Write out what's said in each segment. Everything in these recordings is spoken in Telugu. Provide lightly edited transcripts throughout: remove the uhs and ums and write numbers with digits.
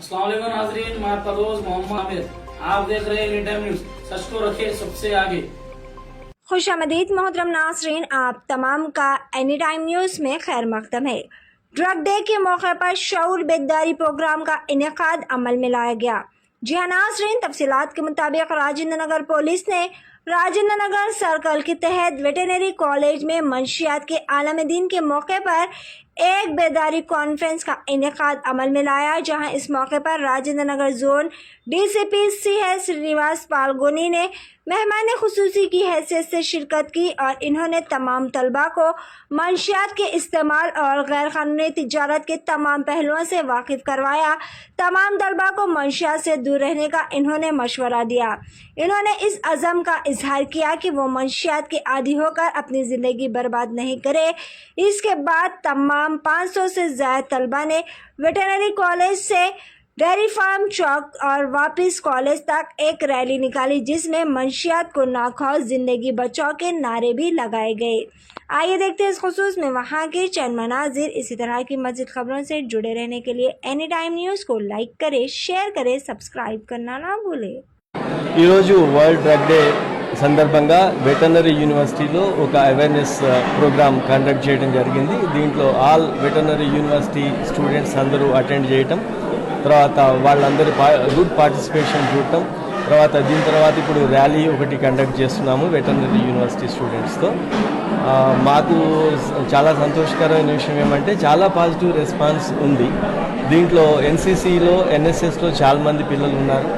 अस्सलाम वालेकुम नाज़रीन, मैं आपका दोस्त मोहम्मद आमिर। आप देख रहे हैं एनी टाइम न्यूज। सच को रखे सबसे आगे। खुशामदीद मोहतरम नाज़रीन, आप तमाम का एनी टाइम न्यूज़ में खैर मकदम है। ड्रग डे के मौके पर शऊर बेदारी प्रोग्राम का इनेकाद अमल में लाया गया। जी हाँ नाज़रीन, तफसीलात के मुताबिक राजेंद्र नगर पुलिस ने राजेंद्र नगर सर्कल के तहत वेटरनरी कॉलेज में मंशियात के आलम दीन के मौके पर एक बेदारी कॉन्फ्रेंस का इनेकाद अमल में लाया, जहां इस मौके पर Rajendra Nagar zone DCP CH Srinivas पालगोनी ने मेहमान खुसूसी की हैसियत से शिरकत की और इन्होंने तमाम तलबा को मंशियात के इस्तेमाल और गैर कानूनी तिजारत के तमाम पहलुओं से वाकिफ करवाया। तमाम तलबा को मंशियात से दूर रहने का इन्होंने मशवरा दिया। इन्होंने इस अज़म का इजहार किया कि वो मंशियात के आदी होकर अपनी ज़िंदगी बर्बाद नहीं करे। इसके बाद तमाम 500 से ज़्यादा तलबा ने वेटरनरी कॉलेज से डेयरी फार्म चौक और वापस कॉलेज तक एक रैली निकाली, जिसमें मंशियात को ना खाओ जिंदगी बचाओ के नारे भी लगाए गए। आइए देखते हैं इस खुसूस में वहाँ के चंद मनाजिर। इसी तरह की मज़ीद खबरों से जुड़े रहने के लिए एनी टाइम न्यूज़ को लाइक करें, शेयर करें, सब्सक्राइब करना ना भूलें। वर्ल्ड ड्रग डे సందర్భంగా వెటర్నరీ యూనివర్సిటీలో ఒక అవేర్నెస్ ప్రోగ్రామ్ కండక్ట్ చేయడం జరిగింది. దీంట్లో ఆల్ వెటర్నరీ యూనివర్సిటీ స్టూడెంట్స్ అందరూ అటెండ్ చేయటం, తర్వాత వాళ్ళందరి గుడ్ పార్టిసిపేషన్ చూడటం, దీని తర్వాత ఇప్పుడు ర్యాలీ ఒకటి కండక్ట్ చేస్తున్నాము వెటర్నరీ యూనివర్సిటీ స్టూడెంట్స్తో. మాకు చాలా సంతోషకరమైన విషయం ఏమంటే చాలా పాజిటివ్ రెస్పాన్స్ ఉంది. దీంట్లో ఎన్సీసీలో ఎన్ఎస్ఎస్లో చాలామంది పిల్లలు ఉన్నారు.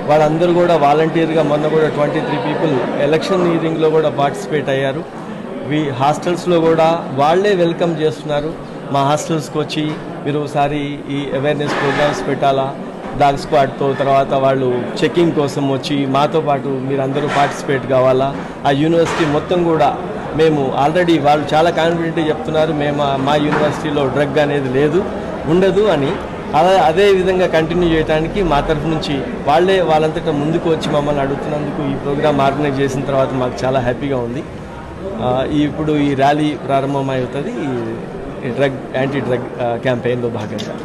వాళ్ళందరూ కూడా వాలంటీర్గా మొన్న కూడా 23 పీపుల్ ఎలక్షనీరింగ్లో కూడా పార్టిసిపేట్ అయ్యారు. హాస్టల్స్లో కూడా వాళ్ళే వెల్కమ్ చేస్తున్నారు. మా హాస్టల్స్కి వచ్చి మీరు ఒకసారి ఈ అవేర్నెస్ ప్రోగ్రామ్స్ పెట్టాలా, డాగ్ స్క్వాడ్తో తర్వాత వాళ్ళు చెకింగ్ కోసం వచ్చి మాతో పాటు మీరందరూ పార్టిసిపేట్ కావాలా. ఆ యూనివర్సిటీ మొత్తం కూడా మేము ఆల్రెడీ వాళ్ళు చాలా కాన్ఫిడెంట్గా చెప్తున్నారు, మా యూనివర్సిటీలో డ్రగ్ అనేది లేదు, ఉండదు అని. అదే విధంగా కంటిన్యూ చేయడానికి మా తరఫు నుంచి వాళ్ళంతటా ముందుకు వచ్చి మమ్మల్ని అడుగుతున్నందుకు ఈ ప్రోగ్రామ్ ఆర్గనైజ్ చేసిన తర్వాత మాకు చాలా హ్యాపీగా ఉంది. ఇప్పుడు ఈ ర్యాలీ ప్రారంభమవుతుంది ఈ యాంటీ డ్రగ్ క్యాంపెయిన్లో భాగంగా.